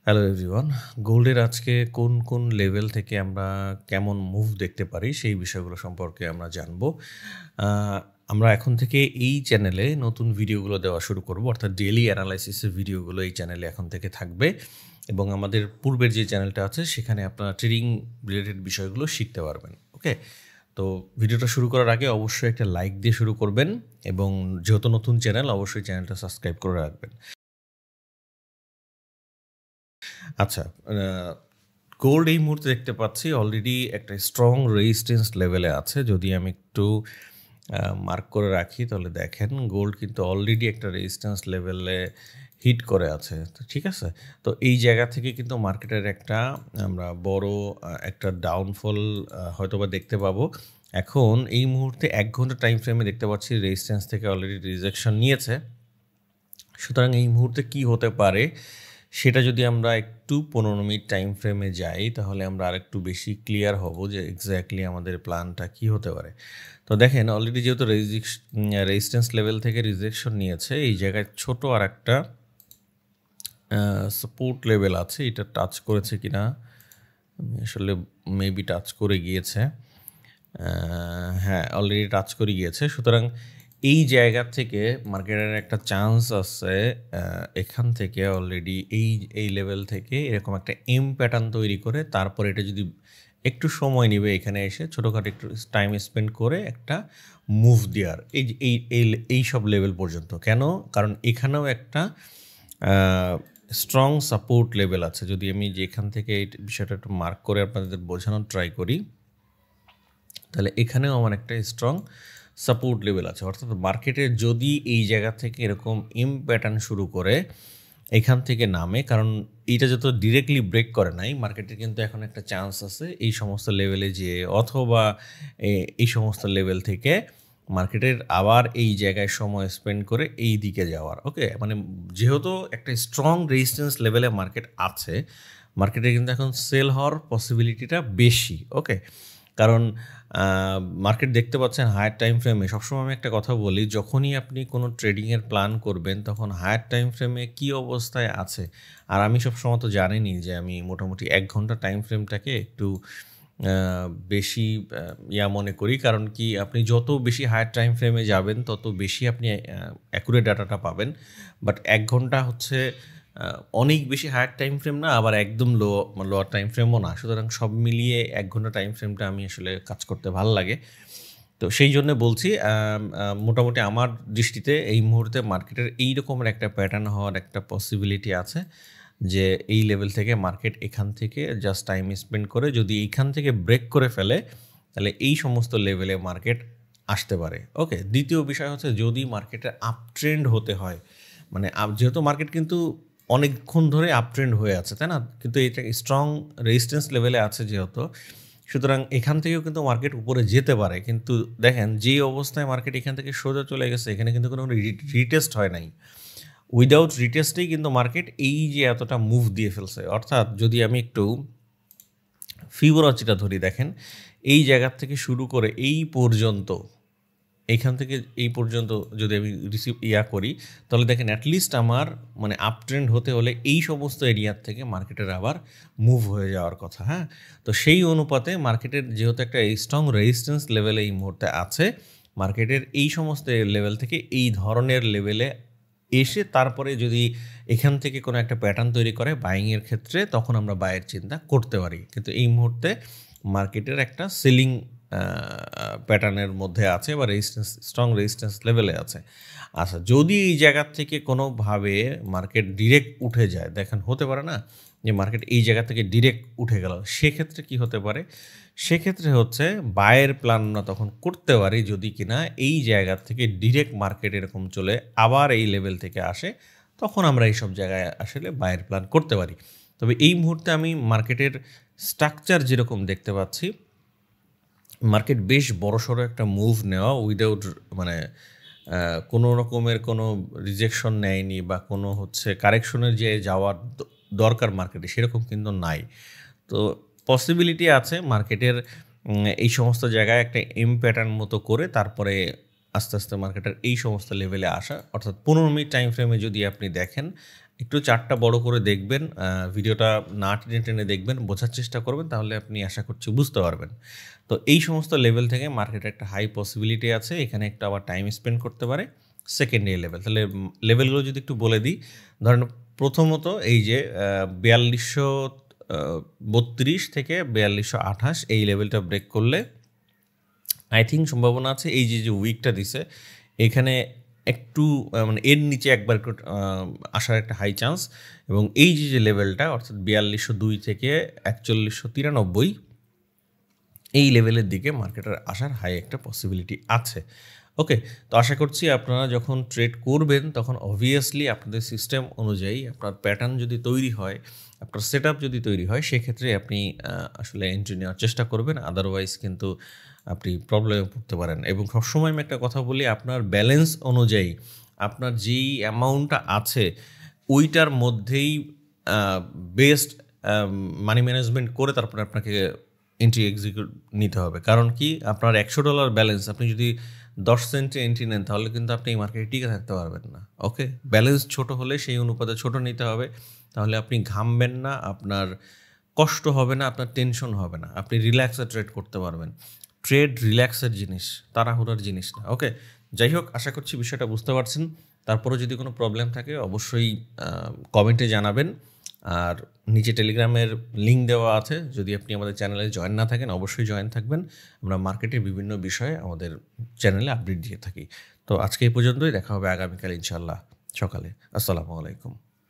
Hello everyone. গোল্ডের আজকে কোন কোন লেভেল থেকে আমরা কেমন মুভ দেখতে পারি সেই বিষয়গুলো সম্পর্কে আমরা জানবো। আমরা এখন থেকে এই চ্যানেলে নতুন ভিডিওগুলো দেওয়া শুরু করব, অর্থাৎ ডেইলি অ্যানালাইসিসের ভিডিওগুলো এই চ্যানেলে এখন থেকে থাকবে এবং আমাদের পূর্বের যে চ্যানেলটা আছে সেখানে আপনারা ট্রেডিং রিলেটেড বিষয়গুলো শিখতে পারবেন। ওকে, তো ভিডিওটা শুরু করার আগে অবশ্যই একটা লাইক দিয়ে শুরু করবেন এবং যেহেতু নতুন চ্যানেল অবশ্যই চ্যানেলটা সাবস্ক্রাইব করে রাখবেন। আচ্ছা, গোল্ড এই মুহূর্তে দেখতে পাচ্ছি অলরেডি একটা স্ট্রং রেজিস্ট্যান্স লেভেলে আছে। যদি আমি একটু মার্ক করে রাখি তাহলে দেখেন গোল্ড কিন্তু অলরেডি একটা রেজিস্ট্যান্স লেভেলে হিট করে আছে। তো ঠিক আছে, তো এই জায়গা থেকে কিন্তু মার্কেটের একটা আমরা বড় একটা ডাউনফল হয়তোবা দেখতে পাবো। এখন এই মুহূর্তে 1 ঘন্টা টাইম ফ্রেমে দেখতে পাচ্ছি রেজিস্ট্যান্স থেকে অলরেডি রিজেকশন নিয়েছে। সুতরাং এই মুহূর্তে কি হতে পারে সেটা যদি আমরা একটু 15 মিনিট টাইম ফ্রেমে যাই তাহলে আমরা আরেকটু বেশি ক্লিয়ার হব যে এক্স্যাক্টলি আমাদের প্ল্যানটা কি হতে পারে। তো দেখেন অলরেডি যেহেতু রেজিস্ট্যান্স লেভেল থেকে রিজেকশন নিয়েছে, এই জায়গায় ছোট আর একটা সাপোর্ট লেভেল আছে, এটা টাচ করেছে কিনা আসলে মেবি টাচ করে গিয়েছে। হ্যাঁ, অলরেডি টাচ করে গিয়েছে। সুতরাং এই জায়গা থেকে মার্কেটের একটা চান্স আছে এখান থেকে অলরেডি এই লেভেল থেকে এরকম একটা এম প্যাটার্ন তৈরি করে তারপর এটা যদি একটু সময় নেবে এখানে এসে ছোটোখাটো একটু টাইম স্পেন্ড করে একটা মুভ দেওয়ার এই যে এই সব লেভেল পর্যন্ত। কেন? কারণ এখানেও একটা স্ট্রং সাপোর্ট লেভেল আছে। যদি আমি যে এখান থেকে এই বিষয়টা একটু মার্ক করে আপনাদের বোঝানোর ট্রাই করি তাহলে এখানেও আমার একটা স্ট্রং সাপোর্ট লেভেল আছে। অর্থাৎ মার্কেটে যদি এই জায়গা থেকে এরকম এম প্যাটার্ন শুরু করে এখান থেকে নামে, কারণ এইটা যত ডিরেক্টলি ব্রেক করে নাই, মার্কেটের কিন্তু এখন একটা চান্স আছে এই সমস্ত লেভেলে যে অথবা এই সমস্ত লেভেল থেকে মার্কেটের আবার এই জায়গায় সময় স্পেন্ড করে এই দিকে যাওয়ার। ওকে, মানে যেহেতু একটা স্ট্রং রেজিস্ট্যান্স লেভেলে মার্কেট আছে, মার্কেটে কিন্তু এখন সেল হওয়ার পসিবিলিটিটা বেশি। ওকে, কারণ মার্কেট দেখতে পাচ্ছেন হায়ার টাইম ফ্রেমে সবসময় আমি একটা কথা বলি, যখনই আপনি কোনো ট্রেডিংয়ের প্ল্যান করবেন তখন হায়ার টাইম ফ্রেমে কী অবস্থায় আছে। আর আমি সবসময় তো জানিনি যে আমি মোটামুটি 1 ঘন্টা টাইম ফ্রেমটাকে একটু বেশি মনে করি। কারণ কি, আপনি যত বেশি হায়ার টাইম ফ্রেমে যাবেন তত বেশি আপনি অ্যাকুরেট ডাটাটা পাবেন। বাট 1 ঘন্টা হচ্ছে অনেক বেশি হায়ার টাইম ফ্রেম না, আবার একদম লোয়ার টাইম ফ্রেমও না। সুতরাং সব মিলিয়ে 1 ঘন্টা টাইম ফ্রেমটা আমি আসলে কাজ করতে ভালো লাগে। তো সেই জন্য বলছি মোটামুটি আমার দৃষ্টিতে এই মুহূর্তে মার্কেটের এই রকমের একটা প্যাটার্ন হওয়ার একটা পসিবিলিটি আছে যে এই লেভেল থেকে মার্কেট এখান থেকে জাস্ট টাইম স্পেন্ড করে যদি এইখান থেকে ব্রেক করে ফেলে তাহলে এই সমস্ত লেভেলে মার্কেট আসতে পারে। ওকে, দ্বিতীয় বিষয় হচ্ছে যদি মার্কেটের আপ ট্রেন্ড হতে হয়, মানে যেহেতু মার্কেট কিন্তু অনেকক্ষণ ধরে আপ ট্রেন্ড হয়ে আছে, তাই না? কিন্তু এটা স্ট্রং রেজিস্ট্যান্স লেভেলে আছে যেহেতু, সুতরাং এখান থেকেও কিন্তু মার্কেট উপরে যেতে পারে। কিন্তু দেখেন যে অবস্থায় মার্কেট এখান থেকে সোজা চলে গেছে, এখানে কিন্তু কোনো রিটেস্ট হয় নাই। উইদাউট রিটেস্টেই কিন্তু মার্কেট এই যে এতটা মুভ দিয়ে ফেলছে। অর্থাৎ যদি আমি একটু ফিবোনাচিটা ধরি, দেখেন এই জায়গার থেকে শুরু করে এই পর্যন্ত, এইখান থেকে এই পর্যন্ত যদি আমি করি তাহলে দেখেন অ্যাটলিস্ট আমার মানে আপ ট্রেন্ড হতে হলে এই সমস্ত এরিয়ার থেকে মার্কেটের আবার মুভ হয়ে যাওয়ার কথা। হ্যাঁ, তো সেই অনুপাতে মার্কেটের যেহেতু একটা স্ট্রং রেজিস্ট্যান্স লেভেলে এই মুহূর্তে আছে, মার্কেটের এই সমস্ত লেভেল থেকে এই ধরনের লেভেলে এসে তারপরে যদি এখান থেকে কোনো একটা প্যাটার্ন তৈরি করে বাইংয়ের ক্ষেত্রে, তখন আমরা বাইয়ের চিন্তা করতে পারি। কিন্তু এই মুহূর্তে মার্কেটের একটা সেলিং প্যাটার্নের মধ্যে আছে বা স্ট্রং রেজিস্ট্যান্স লেভেলে আছে। আচ্ছা, যদি এই জায়গার থেকে কোনোভাবে মার্কেট ডিরেক্ট উঠে যায়, দেখেন হতে পারে না যে মার্কেট এই জায়গা থেকে ডিরেক্ট উঠে গেল, সেক্ষেত্রে কি হতে পারে? সেক্ষেত্রে হচ্ছে বায়ের প্ল্যান আমরা তখন করতে পারি যদি কিনা এই জায়গা থেকে ডিরেক্ট মার্কেট এরকম চলে আবার এই লেভেল থেকে আসে, তখন আমরা এইসব জায়গায় আসলে বায়ের প্ল্যান করতে পারি। তবে এই মুহূর্তে আমি মার্কেটের স্ট্রাকচার যেরকম দেখতে পাচ্ছি, মার্কেট বেশ বড়সড় একটা মুভ নেওয়া উইদাউট মানে কোনো রকমের কোনো রিজেকশন নেয়নি বা কোনো হচ্ছে কারেকশনের যে যাওয়ার দরকার মার্কেটে সেরকম কিন্তু নাই। তো পসিবিলিটি আছে মার্কেটের এই সমস্ত জায়গায় একটা এম প্যাটার্ন মতো করে তারপরে আস্তে আস্তে মার্কেটের এই সমস্ত লেভেলে আসা। অর্থাৎ 15 মিনিট টাইম ফ্রেমে যদি আপনি দেখেন, একটু চার্টটা বড় করে দেখবেন, ভিডিওটা না টেনে টেনে দেখবেন, বোঝার চেষ্টা করবেন, তাহলে আপনি আশা করছি বুঝতে পারবেন। তো এই সমস্ত লেভেল থেকে মার্কেটে একটা হাই পসিবিলিটি আছে, এখানে একটু আবার টাইম স্পেন্ড করতে পারে। সেকেন্ডারি লেভেল, তাহলে লেভেলগুলো যদি একটু বলে দিই, ধরেন প্রথমত এই যে 4232 থেকে 4228 এই লেভেলটা ব্রেক করলে আই থিঙ্ক সম্ভাবনা আছে এই যে উইকটা দিছে এখানে একটু মানে এর নিচে একবার একটু আসার একটা হাই চান্স, এবং এই যে লেভেলটা অর্থাৎ 4202 থেকে 4193 এই লেভেলের দিকে মার্কেটের আসার হাই একটা পসিবিলিটি আছে। ওকে, তো আশা করছি আপনারা যখন ট্রেড করবেন তখন অবভিয়াসলি আপনাদের সিস্টেম অনুযায়ী আপনার প্যাটার্ন যদি তৈরি হয়, আপনার সেট আপ যদি তৈরি হয়, সেক্ষেত্রে আপনি আসলে এন্ট্রি নেওয়ার চেষ্টা করবেন, আদারওয়াইজ কিন্তু আপনি প্রবলেমে পড়তে পারেন। এবং সবসময় আমি একটা কথা বলি, আপনার ব্যালেন্স অনুযায়ী আপনার যেই অ্যামাউন্টটা আছে ওইটার মধ্যেই বেস্ট মানি ম্যানেজমেন্ট করে তারপরে আপনাকে এন্ট্রি এক্সিকিউট নিতে হবে। কারণ কি, আপনার $100 ব্যালেন্স আপনি যদি 10 সেন্টে এন্ট্রি নেন তাহলে কিন্তু আপনি এই মার্কেটে টিকে থাকতে পারবেন না। ওকে, ব্যালেন্স ছোট হলে সেই অনুপাতে ছোট নিতে হবে, তাহলে আপনি ঘামবেন না, আপনার কষ্ট হবে না, আপনার টেনশন হবে না, আপনি রিল্যাক্সে ট্রেড করতে পারবেন। ট্রেড রিল্যাক্সের জিনিস, তাড়াহুড়ার জিনিস না। ওকে, যাই হোক, আশা করছি বিষয়টা বুঝতে পারছেন। তারপরে যদি কোনো প্রবলেম থাকে অবশ্যই কমেন্টে জানাবেন। আর নিচে টেলিগ্রামের লিঙ্ক দেওয়া আছে, যদি আপনি আমাদের চ্যানেলে জয়েন না থাকেন অবশ্যই জয়েন থাকবেন। আমরা মার্কেটের বিভিন্ন বিষয়ে আমাদের চ্যানেলে আপডেট দিয়ে থাকি। তো আজকে এই পর্যন্তই, দেখা হবে আগামীকাল ইনশাল্লাহ সকালে। আসসালামু আলাইকুম।